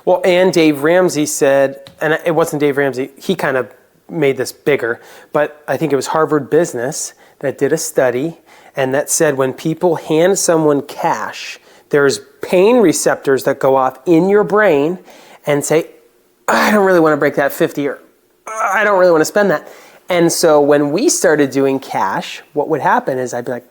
Well, and Dave Ramsey said, and it wasn't Dave Ramsey, he kind of made this bigger, but I think it was Harvard Business that did a study and that said when people hand someone cash, there's pain receptors that go off in your brain and say, I don't really want to break that 50 or I don't really want to spend that. And so when we started doing cash, what would happen is I'd be like,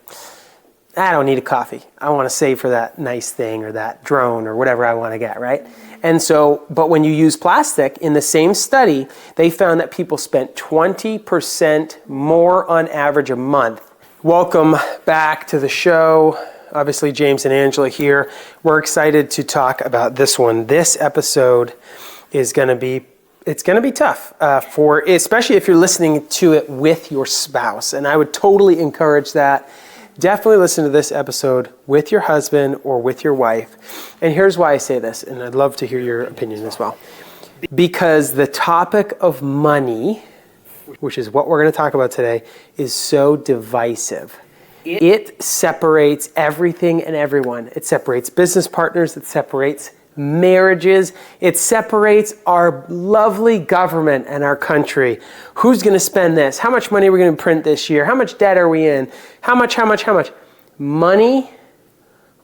I don't need a coffee. I want to save for that nice thing or that drone or whatever I want to get, right? And so, but when you use plastic, in the same study, they found that people spent 20% more on average a month. Welcome back to the show. Obviously, James and Angela here. We're excited to talk about this one. This episode is going to be tough especially if you're listening to it with your spouse. And I would totally encourage that. Definitely listen to this episode with your husband or with your wife. And here's why I say this, and I'd love to hear your opinion as well. Because the topic of money, which is what we're going to talk about today, is so divisive. It separates everything and everyone. It separates business partners. It separates marriages. It separates our lovely government and our country. Who's going to spend this? How much money are we going to print this year? How much debt are we in? How much? Money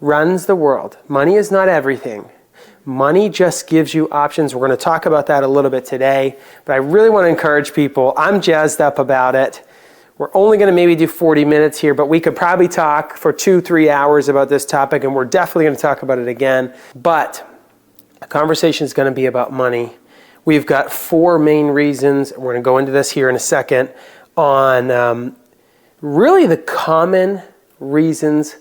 runs the world. Money is not everything. Money just gives you options. We're going to talk about that a little bit today, but I really want to encourage people. I'm jazzed up about it. We're only going to maybe do 40 minutes here, but we could probably talk for 2-3 hours about this topic, and we're definitely going to talk about it again. But the conversation is going to be about money. We've got 4 main reasons. We're going to go into this here in a second on really the common reasons.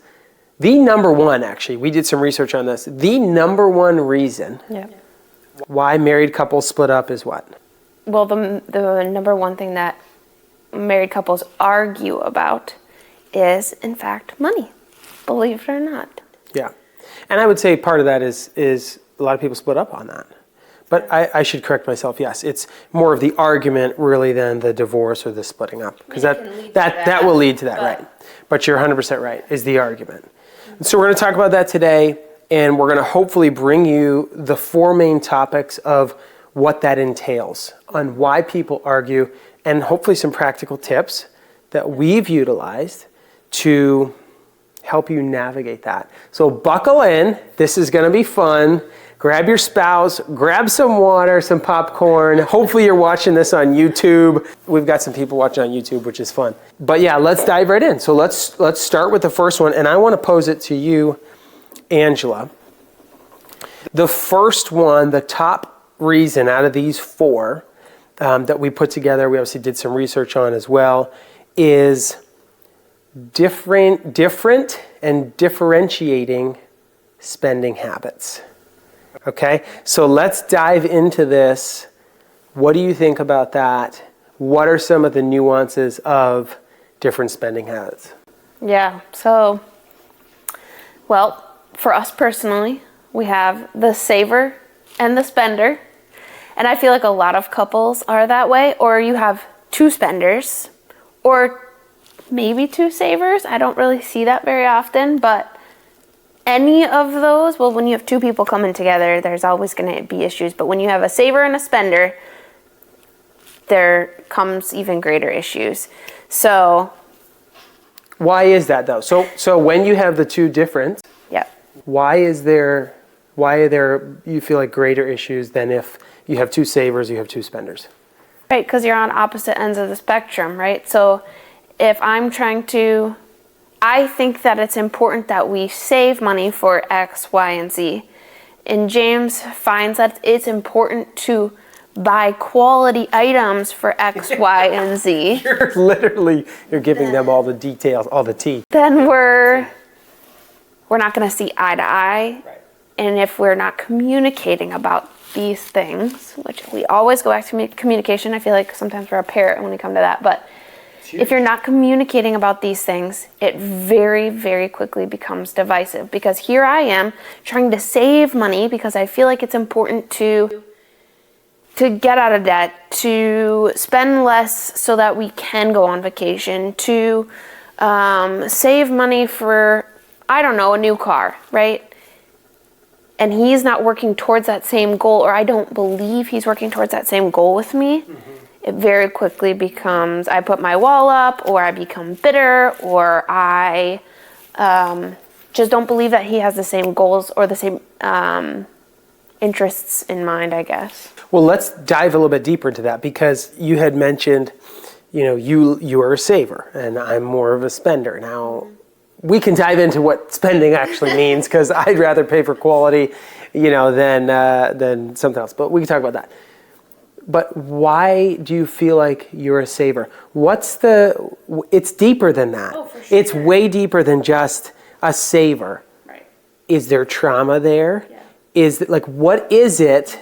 The number one, actually, we did some research on this. The number one reason why married couples split up is what? Well, the number one thing that married couples argue about is, in fact, money. Believe it or not. Yeah. And I would say part of that is a lot of people split up on that. But I should correct myself. Yes, it's more of the argument really than the divorce or the splitting up. Because that will lead to that, right? But you're 100% right, is the argument. So we're going to talk about that today, and we're going to hopefully bring you the 4 main topics of what that entails, on why people argue, and hopefully some practical tips that we've utilized to help you navigate that. So buckle in. This is going to be fun. Grab your spouse, grab some water, some popcorn. Hopefully you're watching this on YouTube. We've got some people watching on YouTube, which is fun. But yeah, let's dive right in. So let's start with the first one, and I want to pose it to you, Angela. The first one, the top reason out of these 4 that we put together, we obviously did some research on as well, is different and differentiating spending habits. Okay, so let's dive into this. What do you think about that? What are some of the nuances of different spending habits? Yeah, so, well, for us personally, we have the saver and the spender. And I feel like a lot of couples are that way, or you have 2 spenders, or maybe 2 savers. I don't really see that very often, but any of those, well, when you have 2 people coming together, there's always going to be issues. But when you have a saver and a spender, there comes even greater issues. So why is that though? So when you have the 2 different, why are there you feel like greater issues than if you have 2 savers, you have 2 spenders? Right, because you're on opposite ends of the spectrum, right? So if I think that it's important that we save money for X, Y, and Z. And James finds that it's important to buy quality items for X, Y, and Z. You're giving them all the details, all the tea. Then we're not going to see eye to eye. Right. And if we're not communicating about these things, which we always go back to communication. I feel like sometimes we're a parrot when we come to that, but if you're not communicating about these things, it very, very quickly becomes divisive, because here I am trying to save money because I feel like it's important to get out of debt, to spend less so that we can go on vacation, to save money for, I don't know, a new car, right? and he's not working towards that same goal, or I don't believe he's working towards that same goal with me, it very quickly becomes I put my wall up, or I become bitter, or I just don't believe that he has the same goals or the same interests in mind, I guess. Well, let's dive a little bit deeper into that, because you had mentioned, you are a saver and I'm more of a spender. Now, we can dive into what spending actually means, because I'd rather pay for quality, than something else. But we can talk about that. But why do you feel like you're a saver? It's deeper than that. Oh, for sure. It's way deeper than just a saver. Right. Is there trauma there? Yeah. What is it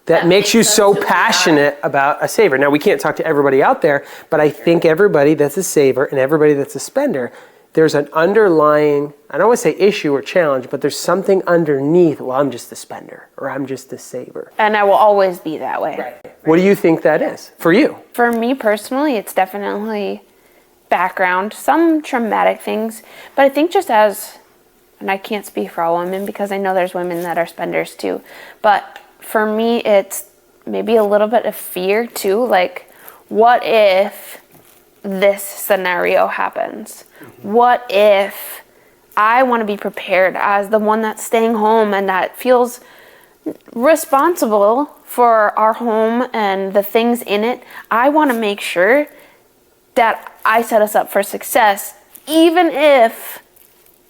that makes you us so who we are. passionate about a saver? Now, we can't talk to everybody out there, but I think everybody that's a saver and everybody that's a spender, there's an underlying, I don't want to say issue or challenge, but there's something underneath, well, I'm just a spender, or I'm just a saver. And I will always be that way. Right. What do you think that is for you? For me personally, it's definitely background, some traumatic things, but I think just and I can't speak for all women because I know there's women that are spenders too, but for me, it's maybe a little bit of fear too, like, what if this scenario happens? What if I want to be prepared as the one that's staying home and that feels responsible for our home and the things in it? I want to make sure that I set us up for success, even if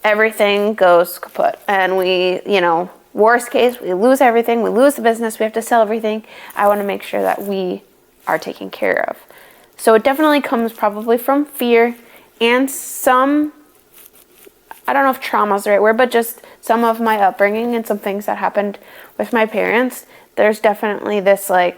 everything goes kaput and we, worst case, we lose everything, we lose the business, we have to sell everything. I want to make sure that we are taken care of. So it definitely comes probably from fear and some, I don't know if trauma is the right word, but just some of my upbringing and some things that happened with my parents. There's definitely this, I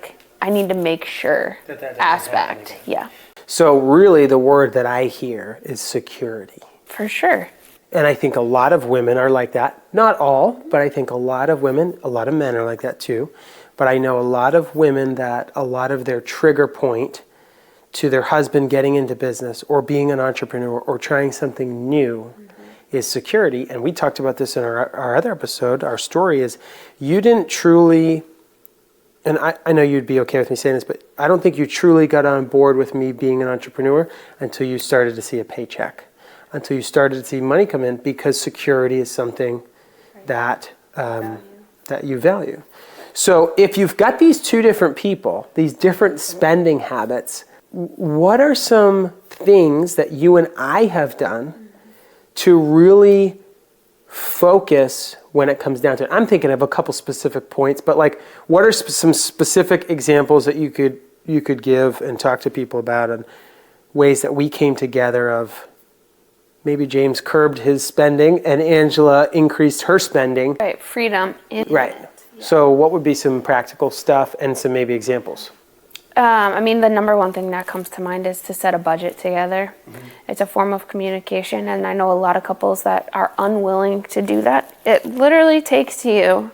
need to make sure that aspect. Yeah, So really the word that I hear is security. for sure. And I think a lot of women are like that. Not all, but I think a lot of women, a lot of men are like that too. But I know a lot of women that a lot of their trigger point to their husband getting into business or being an entrepreneur or trying something new is security. And we talked about this in our other episode. Our story is you didn't truly, and I know you'd be okay with me saying this, but I don't think you truly got on board with me being an entrepreneur until you started to see a paycheck, until you started to see money come in, because security is something that that you value. So if you've got these two different people, these different spending habits, what are some things that you and I have done to really focus when it comes down to it? I'm thinking of a couple specific points, but what are some specific examples that you could give and talk to people about, and ways that we came together of maybe James curbed his spending and Angela increased her spending. Right, freedom. Right. So what would be some practical stuff and some maybe examples? The number one thing that comes to mind is to set a budget together. It's a form of communication, and I know a lot of couples that are unwilling to do that. It literally takes you,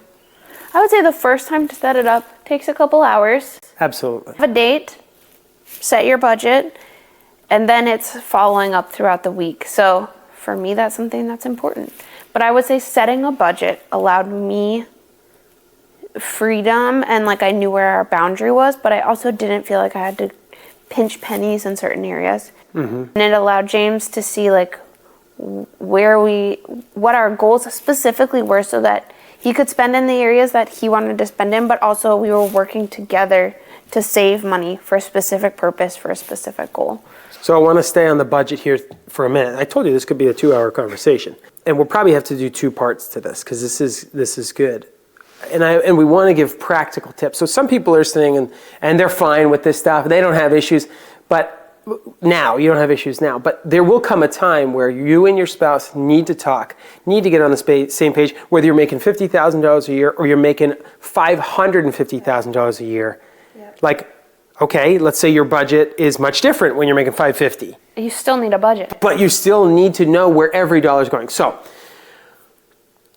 I would say the first time to set it up takes a couple hours. Absolutely. Have a date, set your budget, and then it's following up throughout the week. So for me, that's something that's important. But I would say setting a budget allowed me freedom, and I knew where our boundary was, but I also didn't feel like I had to pinch pennies in certain areas. And it allowed James to see what our goals specifically were, so that he could spend in the areas that he wanted to spend in, but also we were working together to save money for a specific purpose, for a specific goal. So I want to stay on the budget here for a minute. I told you this could be a 2-hour conversation, and we'll probably have to do 2 parts to this, because this is good. And we want to give practical tips. So some people are listening and they're fine with this stuff. They don't have issues. But now, you don't have issues now. But there will come a time where you and your spouse need to talk, need to get on the same page, whether you're making $50,000 a year or you're making $550,000 a year. Yep. Okay, let's say your budget is much different when you're making $550,000. You still need a budget. But you still need to know where every dollar is going. So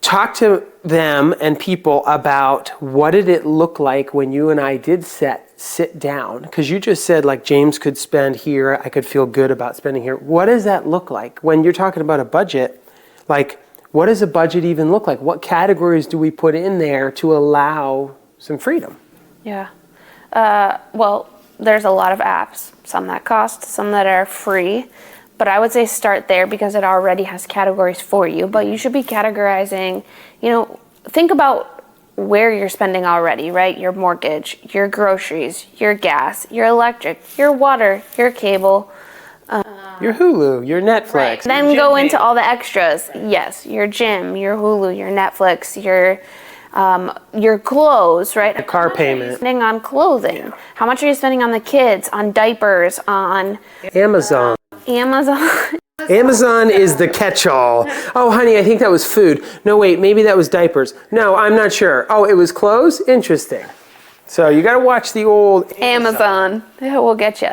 talk to them and people about what did it look like when you and I did sit down, because you just said James could spend here, I could feel good about spending here. What does that look like when you're talking about a budget? What does a budget even look like? What categories do we put in there to allow some freedom? Yeah. Well, there's a lot of apps, some that cost, some that are free. But I would say start there because it already has categories for you. But you should be categorizing, think about where you're spending already, right? Your mortgage, your groceries, your gas, your electric, your water, your cable. Your Hulu, your Netflix. Right. Then go into all the extras. Yes, your gym, your Hulu, your Netflix, your clothes, right? The car payment. Spending on clothing. How much are you spending on the kids, on diapers, on Amazon. Amazon? Amazon is the catch-all. Oh, honey, I think that was food. No, wait, maybe that was diapers. No, I'm not sure. Oh, it was clothes? Interesting. So you got to watch the old Amazon. It will get you.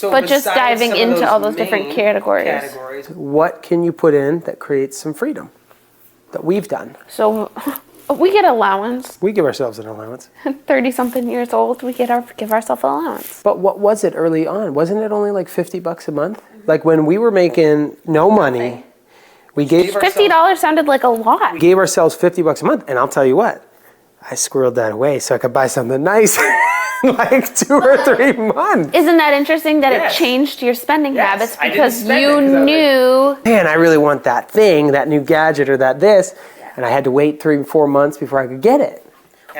But just diving into all those different categories. What can you put in that creates some freedom that we've done? So we get allowance. We give ourselves an allowance. 30-something years old, we give ourselves allowance. But what was it early on? Wasn't it only like $50 a month? Like when we were making no money, we gave $50 sounded like a lot. we gave ourselves $50 a month. And I'll tell you what, I squirreled that away so I could buy something nice. Like 2 or 3 months. Isn't that interesting that it changed your spending habits because you knew? Man, I really want that thing, that new gadget or that this. And I had to wait 3 or 4 months before I could get it.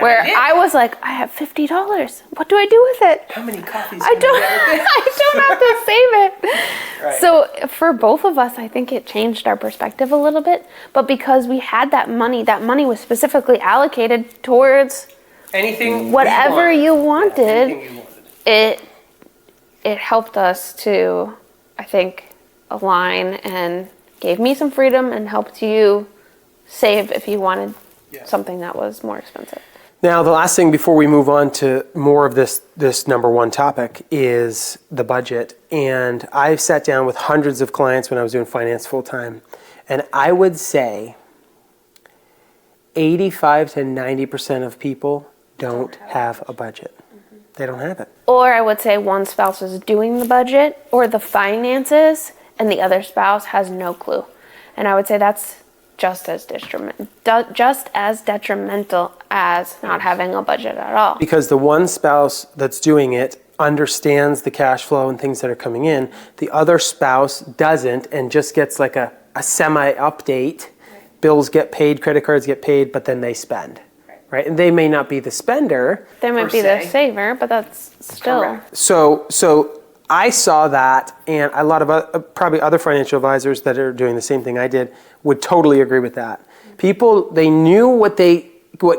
Where I was like, I have $50. What do I do with it? How many coffees? I don't have to save it. Right. So for both of us, I think it changed our perspective a little bit. But because we had that money was specifically allocated towards Anything whatever you wanted. Anything you wanted. It helped us to, I think, align and gave me some freedom and helped you save if you wanted something that was more expensive. Now, the last thing before we move on to more of this number one topic is the budget. And I've sat down with hundreds of clients when I was doing finance full time. And I would say 85 to 90% of people don't have a budget. They don't have it. Or I would say one spouse is doing the budget or the finances and the other spouse has no clue. And I would say that's just as detrimental as not having a budget at all. Because the one spouse that's doing it understands the cash flow and things that are coming in. The other spouse doesn't and just gets like a semi-update. Bills get paid, credit cards get paid, but then they spend. Right? And they may not be the spender. They might be the saver, but that's still. Correct. So I saw that, and a lot of probably other financial advisors that are doing the same thing I did would totally agree with that. People, they knew what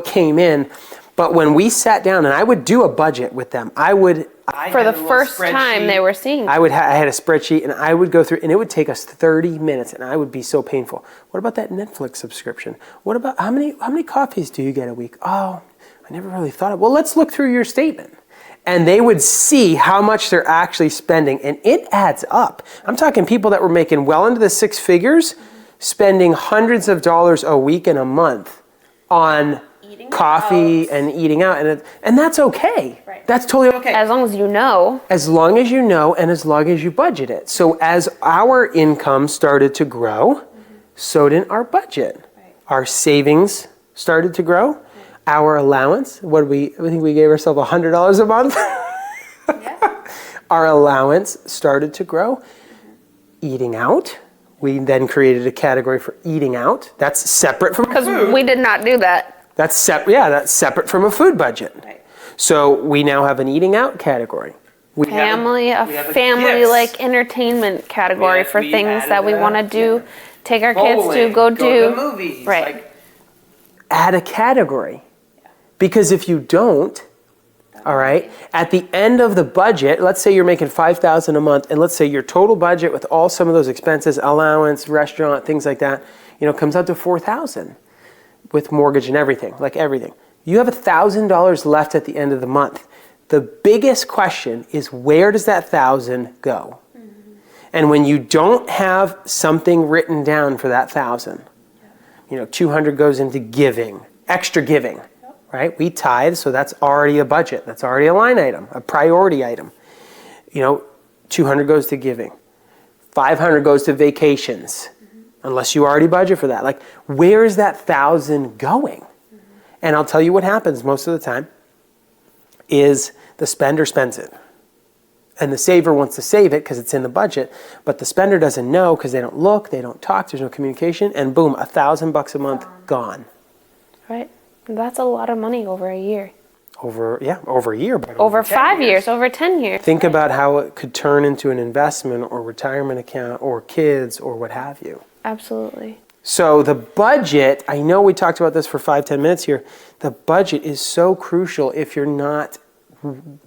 came in, but when we sat down, and I would do a budget with them, for the first time they were seeing. I had a spreadsheet, and I would go through, and it would take us 30 minutes, and I would be so painful. What about that Netflix subscription? What about how many coffees do you get a week? Oh, I never really thought of. Well, let's look through your statement. And they would see how much they're actually spending, and it adds up. I'm talking people that were making well into the 6 figures, spending hundreds of dollars a week and a month on coffee and eating out, and that's okay. Right. That's totally okay. As long as you know. As long as you know, and as long as you budget it. So as our income started to grow, so did our budget. Right. Our savings started to grow. Our allowance, I think we gave ourselves $100 a month. Yeah. Our allowance started to grow. Eating out, we then created a category for eating out. That's separate from food. Because we did not do that. That's separate from a food budget. Right. So we now have an eating out category. We have family-like entertainment category for things that we want to do. Take our kids to go do. To the movies. Right. Add a category. Because if you don't, all right, at the end of the budget, let's say you're making $5,000 a month, and let's say your total budget with all some of those expenses, allowance, restaurant, things like that, comes out to $4,000 with mortgage and everything, like everything. You have $1,000 left at the end of the month. The biggest question is, where does that $1,000 go? Mm-hmm. And when you don't have something written down for that $1,000, $200 goes into giving, extra giving. Right? We tithe, so that's already a budget. That's already a line item, a priority item. $200 goes to giving. $500 goes to vacations. unless you already budget for that. Like, where is that 1,000 going? And I'll tell you what happens most of the time is the spender spends it. And the saver wants to save it because it's in the budget, but the spender doesn't know because they don't look, they don't talk, there's no communication, and boom, $1,000 a month gone. Right. That's a lot of money over a year. Over a year. But Over 10 5 years, over 10 years. Think about how it could turn into an investment or retirement account or kids or what have you. Absolutely. So the budget, I know we talked about this for 5-10 minutes here. The budget is so crucial if you're not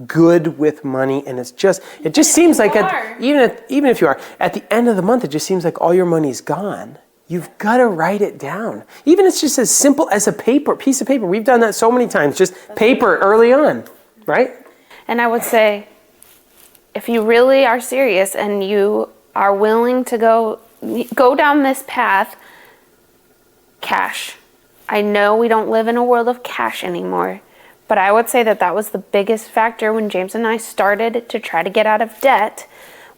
good with money, and it just seems like even if you are at the end of the month, it just seems like all your money's gone. You've got to write it down. Even it's just as simple as a piece of paper. We've done that so many times, just paper early on, right? And I would say, if you really are serious and you are willing to go down this path, cash. I know we don't live in a world of cash anymore, but I would say that was the biggest factor when James and I started to try to get out of debt,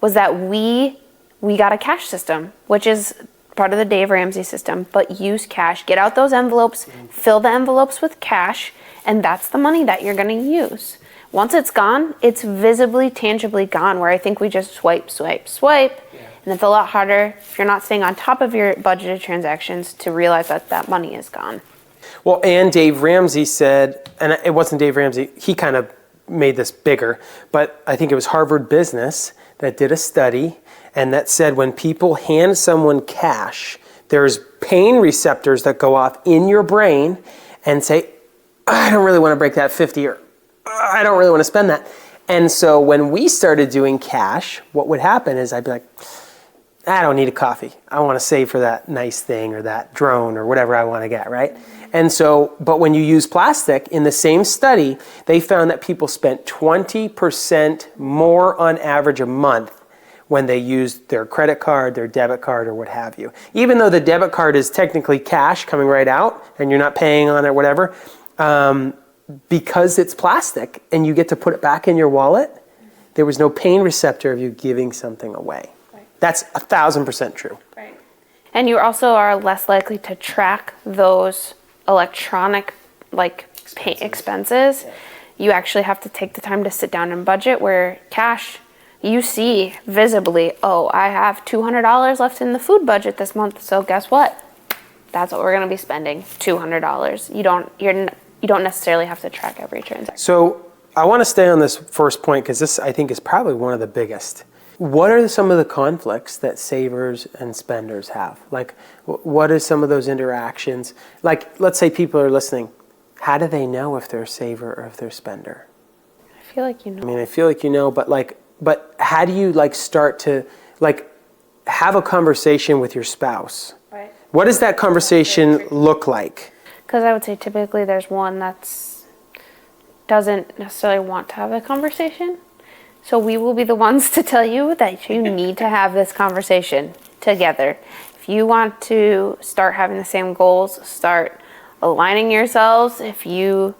was that we got a cash system, which is part of the Dave Ramsey system, but use cash. Get out those envelopes, fill the envelopes with cash, and that's the money that you're going to use. Once it's gone, it's visibly, tangibly gone, where I think we just swipe, and it's a lot harder if you're not staying on top of your budgeted transactions to realize that money is gone. Well, and Dave Ramsey said, and it wasn't Dave Ramsey, he kind of made this bigger, but I think it was Harvard Business that did a study and that said when people hand someone cash, there's pain receptors that go off in your brain and say, I don't really want to break that 50, or I don't really want to spend that. And so when we started doing cash, what would happen is I'd be like, I don't need a coffee. I want to save for that nice thing or that drone or whatever I want to get, right? And so, but when you use plastic, in the same study, they found that people spent 20% more on average a month when they used their credit card, their debit card, or what have you. Even though the debit card is technically cash coming right out and you're not paying on it or whatever, because it's plastic and you get to put it back in your wallet, there was no pain receptor of you giving something away. That's 1,000% true. Right. And you also are less likely to track those electronic expenses. Yeah. You actually have to take the time to sit down and budget, where cash, you see visibly, oh, I have $200 left in the food budget this month, so guess what? That's what we're going to be spending, $200. You don't necessarily have to track every transaction. So I want to stay on this first point because this, I think, is probably one of the biggest. What are some of the conflicts that savers and spenders have? Like, what are some of those interactions? Like, let's say people are listening. How do they know if they're a saver or if they're a spender? I feel like you know. I mean, I feel like you know, but how do you start to have a conversation with your spouse? Right. What does that conversation look like? Because I would say typically there's one doesn't necessarily want to have a conversation. So we will be the ones to tell you that you need to have this conversation together. If you want to start having the same goals, start aligning yourselves. If you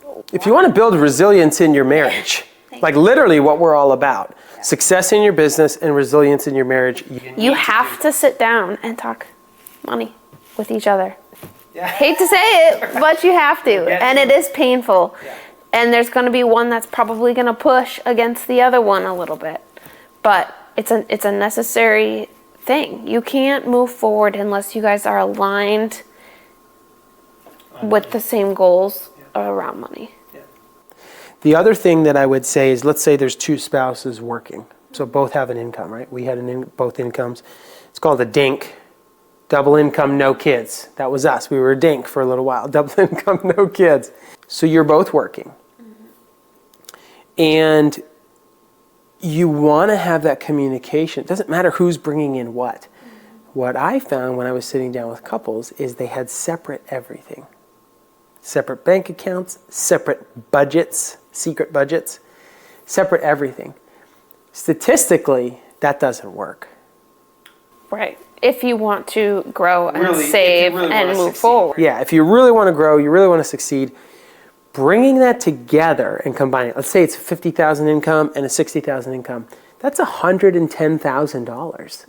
want to build resilience in your marriage, like literally what we're all about, success in your business and resilience in your marriage. You have to sit down and talk money with each other. Yeah. Hate to say it, but you have to, and it is painful. Yeah. And there's going to be one that's probably going to push against the other one a little bit. But it's a necessary thing. You can't move forward unless you guys are aligned with the same goals around money. Yeah. The other thing that I would say is, let's say there's two spouses working. So both have an income, right? We had both incomes. It's called a DINK. Double income, no kids. That was us. We were a DINK for a little while. Double income, no kids. So you're both working. And you want to have that communication. It doesn't matter who's bringing in what. What I found when I was sitting down with couples is they had separate everything. Separate bank accounts, separate budgets, secret budgets, separate everything. Statistically, that doesn't work. Right. If you want to grow and save and move forward. Yeah, if you really want to grow, you really want to succeed, bringing that together and combining it. Let's say it's $50,000 income and a $60,000 income. That's $110,000.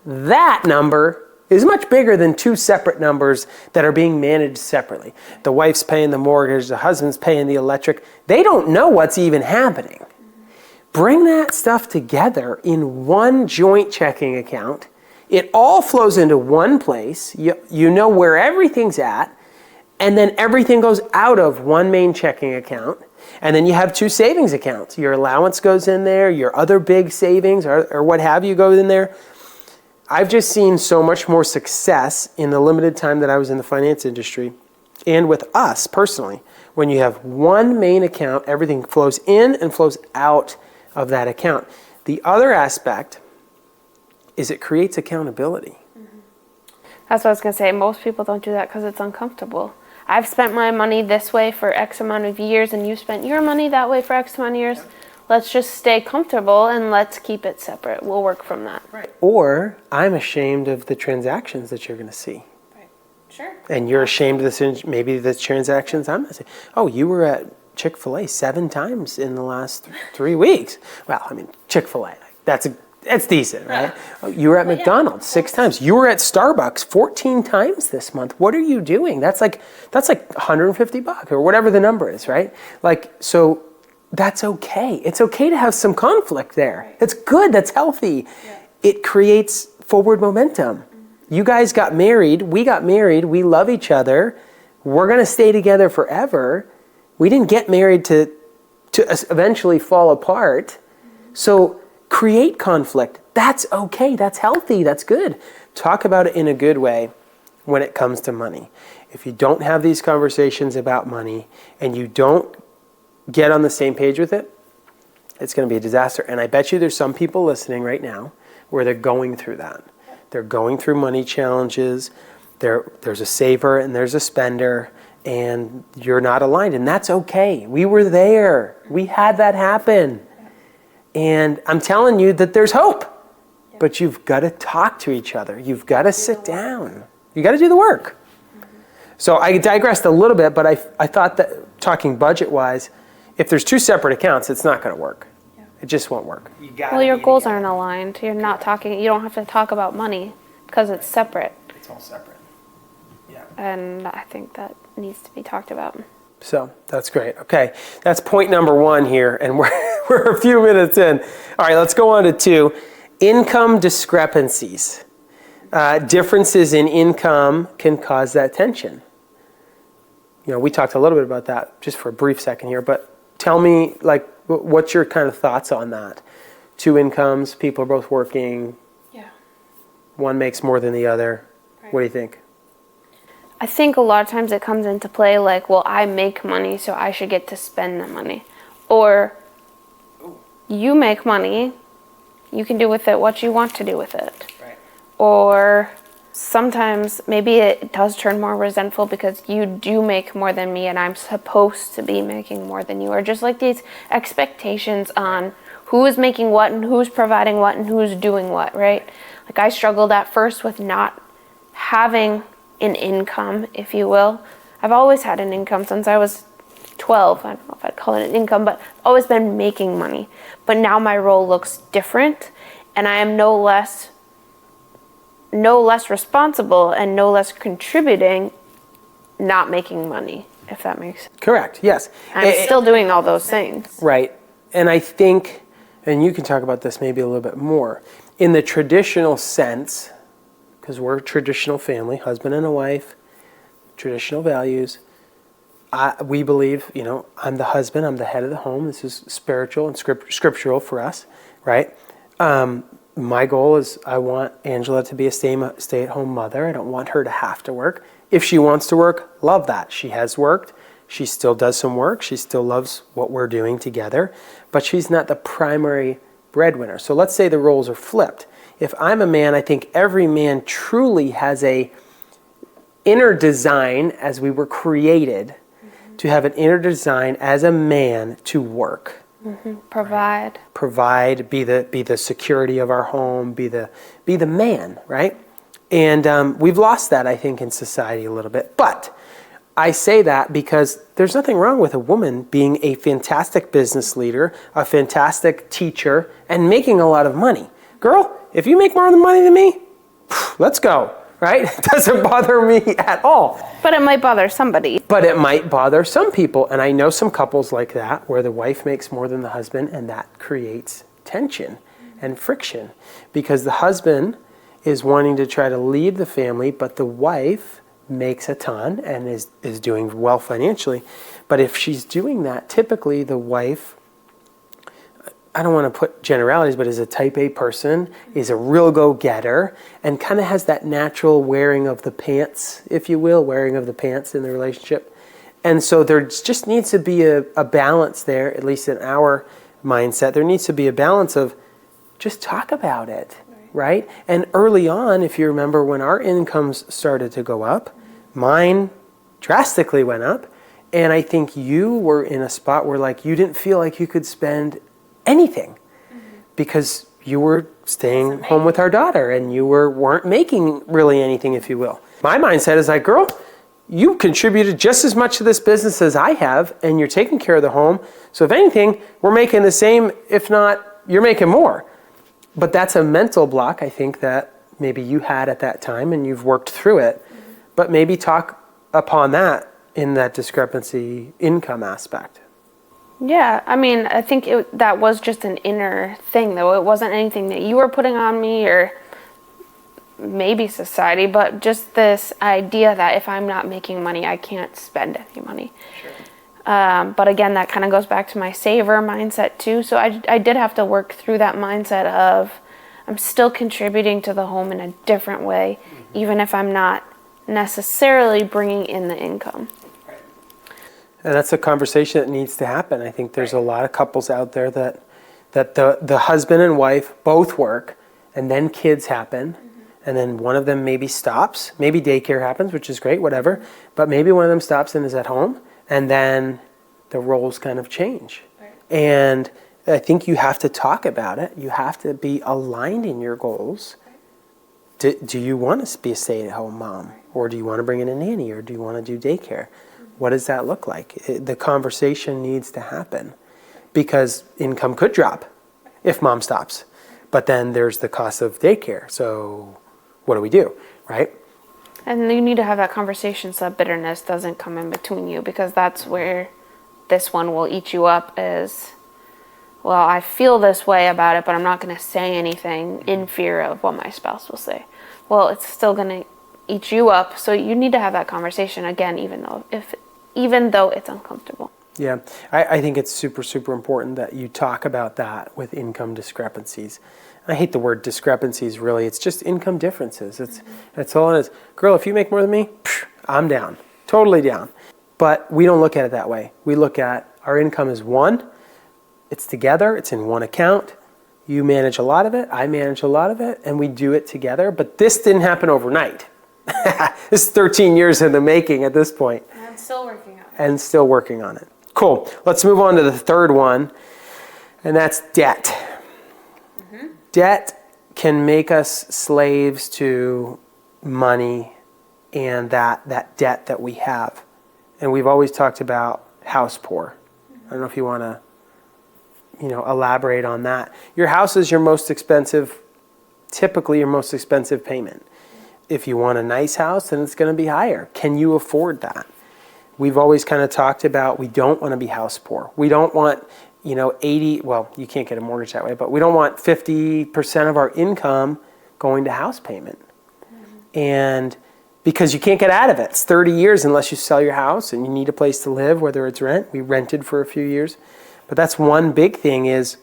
That number is much bigger than two separate numbers that are being managed separately. The wife's paying the mortgage, the husband's paying the electric. They don't know what's even happening. Bring that stuff together in one joint checking account. It all flows into one place. You know where everything's at, and then everything goes out of one main checking account. And then you have two savings accounts. Your allowance goes in there, your other big savings or what have you goes in there. I've just seen so much more success in the limited time that I was in the finance industry and with us personally. When you have one main account, everything flows in and flows out of that account. The other aspect is it creates accountability. That's what I was going to say. Most people don't do that because it's uncomfortable. I've spent my money this way for X amount of years, and you spent your money that way for X amount of years. Let's just stay comfortable and let's keep it separate. We'll work from that. Right. Or I'm ashamed of the transactions that you're going to see. Right. Sure. And you're ashamed of maybe the transactions I'm going to see. Oh, you were at Chick-fil-A 7 times in the last 3 weeks. Well, I mean, Chick-fil-A, that's decent, right? Oh, you were at McDonald's 6 times. You were at Starbucks 14 times this month. What are you doing? That's like $150 or whatever the number is, right? Like, so that's okay. It's okay to have some conflict there. It's good. That's healthy. It creates forward momentum. You guys got married. We got married. We love each other. We're going to stay together forever. We didn't get married to eventually fall apart. So create conflict. That's okay. That's healthy. That's good. Talk about it in a good way when it comes to money. If you don't have these conversations about money and you don't get on the same page with it, it's going to be a disaster. And I bet you there's some people listening right now where they're going through that. They're going through money challenges. There's a saver and there's a spender, and you're not aligned. And that's okay. We were there. We had that happen. And I'm telling you that there's hope. But you've got to talk to each other. You've got to sit down. You got to do the work. So I digressed a little bit, but I thought that talking budget-wise, if there's two separate accounts, it's not going to work. It just won't work. Well, your goals aren't aligned. You're not talking. You don't have to talk about money because it's separate. It's all separate. Yeah. And I think that needs to be talked about. So that's great. Okay, that's point number 1 here, and we're a few minutes in. All right, let's go on to 2. Income discrepancies. Differences in income can cause that tension. You know, we talked a little bit about that just for a brief second here, but tell me, like, what's your kind of thoughts on that? 2 incomes, people are both working. Yeah. One makes more than the other. Right. What do you think? I think a lot of times it comes into play like, well, I make money, so I should get to spend the money. Or you make money, you can do with it what you want to do with it. Right. Or sometimes maybe it does turn more resentful because you do make more than me and I'm supposed to be making more than you. Or just like these expectations on who is making what and who's providing what and who's doing what, right? Like I struggled at first with not having an income, if you will. I've always had an income since I was 12. I don't know if I'd call it an income, but I've always been making money. But now my role looks different and I am no less responsible and no less contributing not making money, if that makes sense. Correct, yes. I'm still doing all those things. Right. And I think, and you can talk about this maybe a little bit more, in the traditional sense, because we're a traditional family, husband and a wife, traditional values, we believe, you know, I'm the husband, I'm the head of the home. This is spiritual and scriptural for us, right? My goal is I want Angela to be a stay-at-home mother. I don't want her to have to work. If she wants to work, love that. She has worked. She still does some work. She still loves what we're doing together. But she's not the primary breadwinner. So let's say the roles are flipped. If I'm a man, I think every man truly has a inner design as we were created to have an inner design as a man to work. Mm-hmm. Provide. Right? Provide, be the security of our home, be the man, right? And we've lost that, I think, in society a little bit. But I say that because there's nothing wrong with a woman being a fantastic business leader, a fantastic teacher, and making a lot of money. Girl, if you make more money than me, let's go. right? It doesn't bother me at all. But it might bother somebody. But it might bother some people. And I know some couples like that where the wife makes more than the husband, and that creates tension and friction because the husband is wanting to try to lead the family, but the wife makes a ton and is doing well financially. But if she's doing that, typically the wife, I don't want to put generalities, but is a type A person, is a real go-getter, and kind of has that natural wearing of the pants, if you will, wearing of the pants in the relationship. And so there just needs to be a balance there, at least in our mindset. There needs to be a balance of just talk about it, right? And early on, if you remember, when our incomes started to go up, mine drastically went up, and I think you were in a spot where like you didn't feel like you could spend anything because you were staying home with our daughter and you weren't making really anything, if you will. My mindset is like, girl, you contributed just as much to this business as I have, and you're taking care of the home. So if anything, we're making the same, if not, you're making more. But that's a mental block, I think, that maybe you had at that time and you've worked through it. But maybe talk upon that in that discrepancy income aspect. Yeah, I mean, I think that was just an inner thing, though. It wasn't anything that you were putting on me or maybe society, but just this idea that if I'm not making money, I can't spend any money. Sure. But again, that kind of goes back to my saver mindset too. So I did have to work through that mindset of I'm still contributing to the home in a different way, even if I'm not necessarily bringing in the income. And that's a conversation that needs to happen. I think there's a lot of couples out there that the husband and wife both work, and then kids happen, and then one of them maybe stops. Maybe daycare happens, which is great, whatever. But maybe one of them stops and is at home, and then the roles kind of change. Right. And I think you have to talk about it. You have to be aligned in your goals. Right. Do you want to be a stay-at-home mom? Or do you want to bring in a nanny? Or do you want to do daycare? What does that look like? The conversation needs to happen because income could drop if mom stops. But then there's the cost of daycare. So what do we do, right? And you need to have that conversation so that bitterness doesn't come in between you, because that's where this one will eat you up is, well, I feel this way about it, but I'm not going to say anything in fear of what my spouse will say. Well, it's still going to eat you up. So you need to have that conversation again, even though it's uncomfortable. Yeah, I think it's super, super important that you talk about that with income discrepancies. I hate the word discrepancies, really. It's just income differences. That's all it is. Girl, if you make more than me, I'm down. Totally down. But we don't look at it that way. We look at our income is one. It's together. It's in one account. You manage a lot of it. I manage a lot of it. And we do it together. But this didn't happen overnight. This is 13 years in the making at this point. And I'm still working on it. And still working on it. Cool. Let's move on to the third one. And that's debt. Mm-hmm. Debt can make us slaves to money and that debt that we have. And we've always talked about house poor. I don't know if you want to, elaborate on that. Your house is your most expensive, typically your most expensive payment. If you want a nice house, then it's going to be higher. Can you afford that? We've always kind of talked about we don't want to be house poor. We don't want, 80, well, you can't get a mortgage that way, but we don't want 50% of our income going to house payment. Mm-hmm. And because you can't get out of it. It's 30 years unless you sell your house and you need a place to live, whether it's rent. We rented for a few years. But that's one big thing is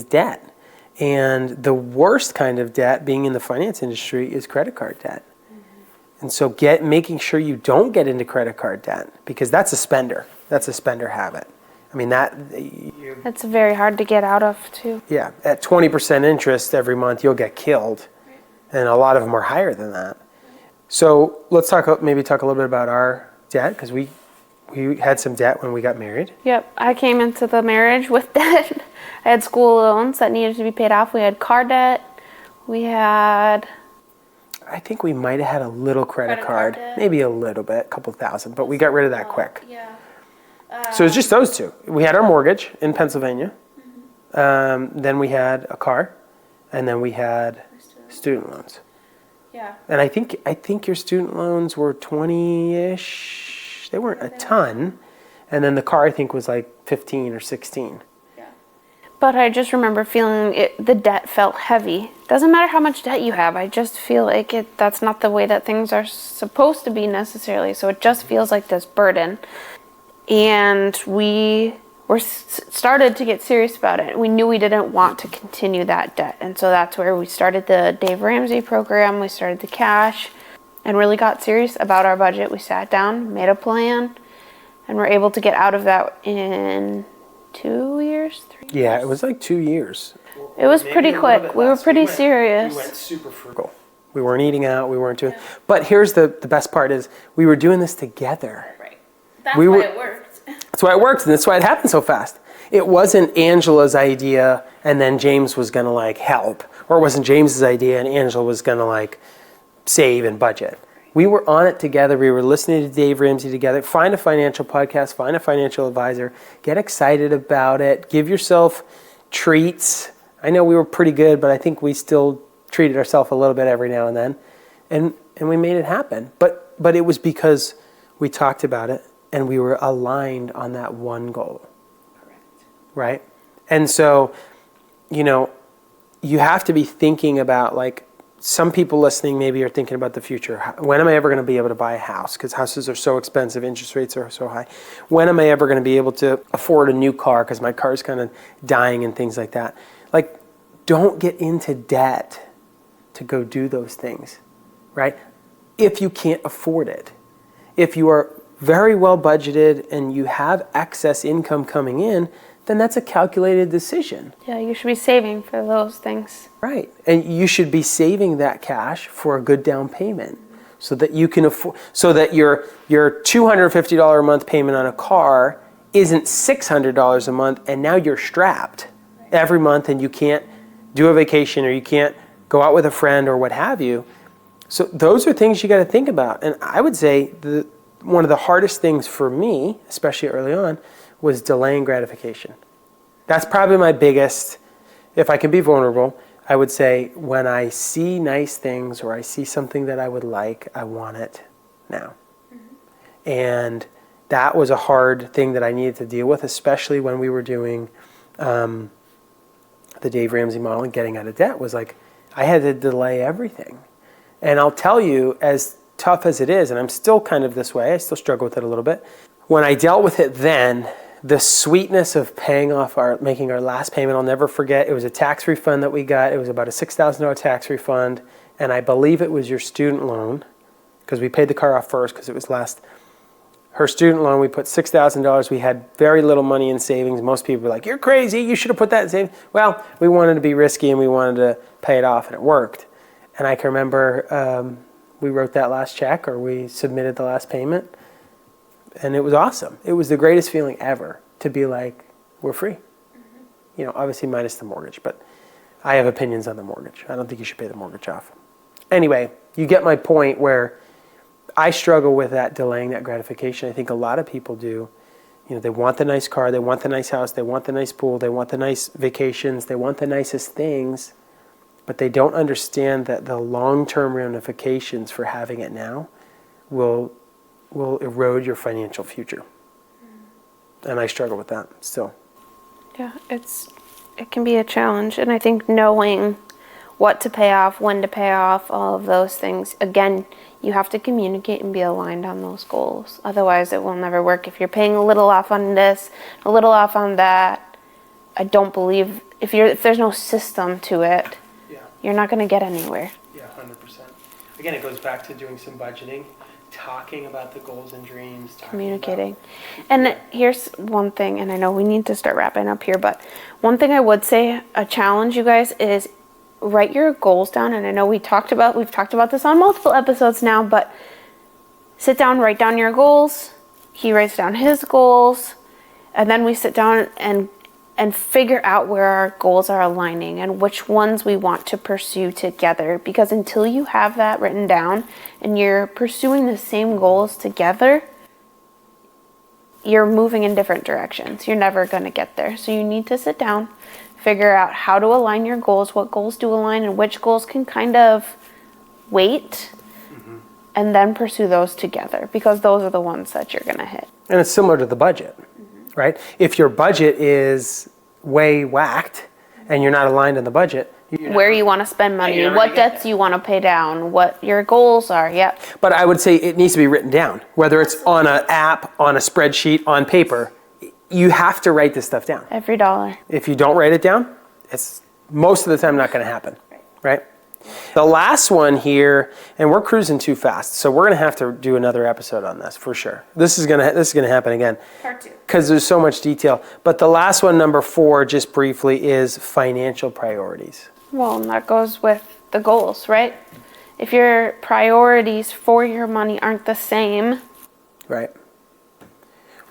debt. And the worst kind of debt, being in the finance industry, is credit card debt. Mm-hmm. And so making sure you don't get into credit card debt, because that's a spender. That's a spender habit. I mean, that's very hard to get out of, too. Yeah. At 20% interest every month, you'll get killed. And a lot of them are higher than that. So let's talk a little bit about our debt, because we had some debt when we got married. Yep. I came into the marriage with debt. I had school loans that needed to be paid off. We had car debt. I think we might have had a little credit card, maybe a little bit, a couple thousand, but we got rid of that quick. Yeah. So it's just those two. We had our mortgage in Pennsylvania. Mm-hmm. Then we had a car, and then we had student loans. Yeah. And I think your student loans were 20-ish. They weren't a ton. And then the car, I think, was like 15 or 16. But I just remember feeling the debt felt heavy. Doesn't matter how much debt you have. I just feel like that's not the way that things are supposed to be necessarily. So it just feels like this burden. And we started to get serious about it. We knew we didn't want to continue that debt. And so that's where we started the Dave Ramsey program. We started the cash and really got serious about our budget. We sat down, made a plan, and were able to get out of that in 2 years, 3 years? Yeah, it was like 2 years. It was pretty quick. We were pretty serious. We went super frugal. We weren't eating out. We weren't doing. But here's the best part is we were doing this together. Right. That's why it worked. That's why it worked, and that's why it happened so fast. It wasn't Angela's idea, and then James was gonna like help, or it wasn't James's idea, and Angela was gonna like save and budget. We were on it together. We were listening to Dave Ramsey together. Find a financial podcast, find a financial advisor, get excited about it, give yourself treats. I know we were pretty good, but I think we still treated ourselves a little bit every now and then. And we made it happen. But it was because we talked about it and we were aligned on that one goal. Correct. Right? And so, you have to be thinking about like, some people listening maybe are thinking about the future. When am I ever going to be able to buy a house? Because houses are so expensive, interest rates are so high. When am I ever going to be able to afford a new car? Because my car is kind of dying and things like that. Like, don't get into debt to go do those things, right? If you can't afford it. If you are very well budgeted and you have excess income coming in, then that's a calculated decision. Yeah, you should be saving for those things. Right. And you should be saving that cash for a good down payment so that you can afford, so that your $250 a month payment on a car isn't $600 a month and now you're strapped every month and you can't do a vacation or you can't go out with a friend or what have you. So those are things you got to think about. And I would say one of the hardest things for me, especially early on, was delaying gratification. That's probably my biggest, if I can be vulnerable, I would say when I see nice things or I see something that I would like, I want it now. Mm-hmm. And that was a hard thing that I needed to deal with, especially when we were doing the Dave Ramsey model and getting out of debt, was like, I had to delay everything. And I'll tell you, as tough as it is, and I'm still kind of this way, I still struggle with it a little bit, when I dealt with it then, the sweetness of making our last payment, I'll never forget. It was a tax refund that we got. It was about a $6,000 tax refund, and I believe it was your student loan, because we paid the car off first because it was last. Her student loan, we put $6,000. We had very little money in savings. Most people were like, "You're crazy. You should have put that in savings." Well, we wanted to be risky and we wanted to pay it off, and it worked. And I can remember we wrote that last check, or we submitted the last payment. And it was awesome. It was the greatest feeling ever to be like, we're free. Mm-hmm. Obviously minus the mortgage, but I have opinions on the mortgage. I don't think you should pay the mortgage off. Anyway, you get my point where I struggle with that, delaying that gratification. I think a lot of people do. They want the nice car, they want the nice house, they want the nice pool, they want the nice vacations, they want the nicest things, but they don't understand that the long-term ramifications for having it now will erode your financial future. And I struggle with that still. Yeah, it can be a challenge. And I think knowing what to pay off, when to pay off, all of those things, again, you have to communicate and be aligned on those goals. Otherwise, it will never work. If you're paying a little off on this, a little off on that, I don't believe, if there's no system to it, you're not going to get anywhere. Yeah, 100%. Again, it goes back to doing some budgeting, talking about the goals and dreams, communicating. And here's one thing, and I know we need to start wrapping up here, but one thing I would say, a challenge, you guys, is write your goals down. And I know we've talked about this on multiple episodes now, but sit down, write down your goals. He writes down his goals, and then we sit down and figure out where our goals are aligning and which ones we want to pursue together. Because until you have that written down and you're pursuing the same goals together, you're moving in different directions. You're never going to get there. So you need to sit down, figure out how to align your goals, what goals do align, and which goals can kind of wait and then pursue those together, because those are the ones that you're going to hit. And it's similar to the budget, right? If your budget is way whacked and you're not aligned in the budget, Where you want to spend money, what debts you want to pay down, what your goals are. Yep. but I would say it needs to be written down, whether it's on an app, on a spreadsheet, on paper. You have to write this stuff down. Every dollar. If you don't write it down, it's most of the time not going to happen, right? The last one here, and we're cruising too fast, so we're going to have to do another episode on this for sure. This is going to happen again. Part 2. Because there's so much detail. But the last one, number 4, just briefly, is financial priorities. Well, and that goes with the goals, right? If your priorities for your money aren't the same, Right.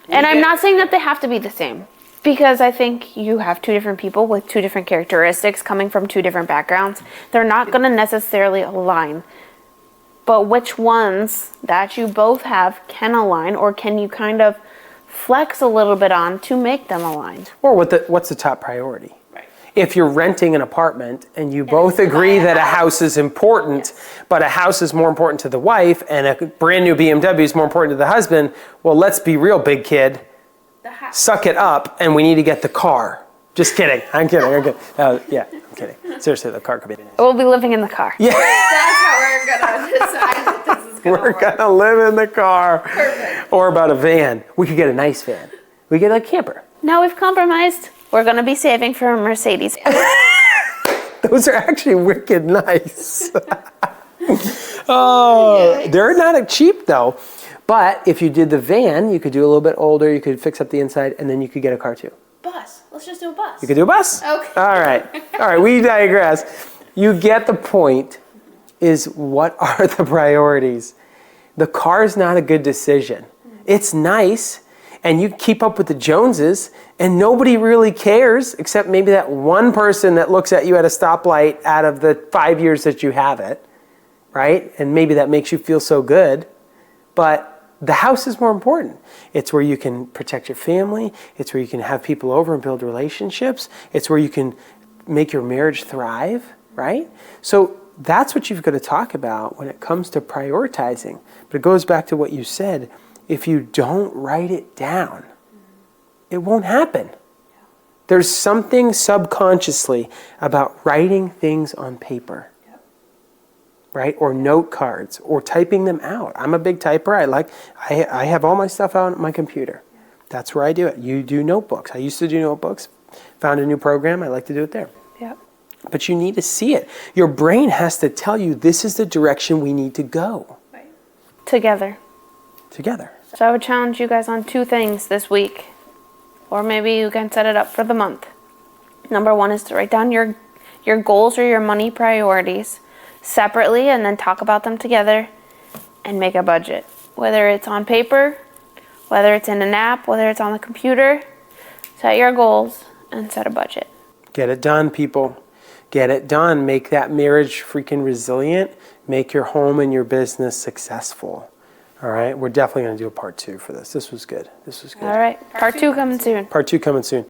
and I'm not saying that they have to be the same, because I think you have two different people with two different characteristics coming from two different backgrounds. They're not going to necessarily align. But which ones that you both have can align, or can you kind of flex a little bit on to make them align? Or what's the top priority? If you're renting an apartment and you both agree that a house is important, but a house is more important to the wife and a brand new BMW is more important to the husband, well, let's be real, big kid. Suck it up, and we need to get the car. Just kidding. I'm kidding. Yeah, I'm kidding. Seriously, the car could be. We'll be living in the car. Yeah, That's how we're gonna decide that this is gonna we're work. gonna live in the car. Perfect. Or about a van. We could get a nice van. We get a camper. Now we've compromised. We're going to be saving for a Mercedes. Those are actually wicked nice. Oh, they're not cheap though. But if you did the van, you could do a little bit older. You could fix up the inside, and then you could get a car too. Bus. Let's just do a bus. You could do a bus. Okay. All right. We digress. You get the point. Is what are the priorities? The car is not a good decision. It's nice, and you keep up with the Joneses, and nobody really cares except maybe that one person that looks at you at a stoplight out of the 5 years that you have it, right? And maybe that makes you feel so good. But the house is more important. It's where you can protect your family. It's where you can have people over and build relationships. It's where you can make your marriage thrive, right? So that's what you've got to talk about when it comes to prioritizing. But it goes back to what you said. If you don't write it down, it won't happen. There's something subconsciously about writing things on paper. Right? Or note cards, or typing them out. I'm a big typer. I have all my stuff out on my computer. That's where I do it. You do notebooks. I used to do notebooks. Found a new program. I like to do it there. Yep. But you need to see it. Your brain has to tell you this is the direction we need to go. Together. Together. So I would challenge you guys on 2 things this week. Or maybe you can set it up for the month. Number 1 is to write down your goals or your money priorities separately, and then talk about them together and make a budget. Whether it's on paper, whether it's in an app, whether it's on the computer, set your goals and set a budget. Get it done, people. Get it done. Make that marriage freaking resilient. Make your home and your business successful. All right? We're definitely going to do a part 2 for this. This was good. All right. Part 2 coming soon. Part 2 coming soon.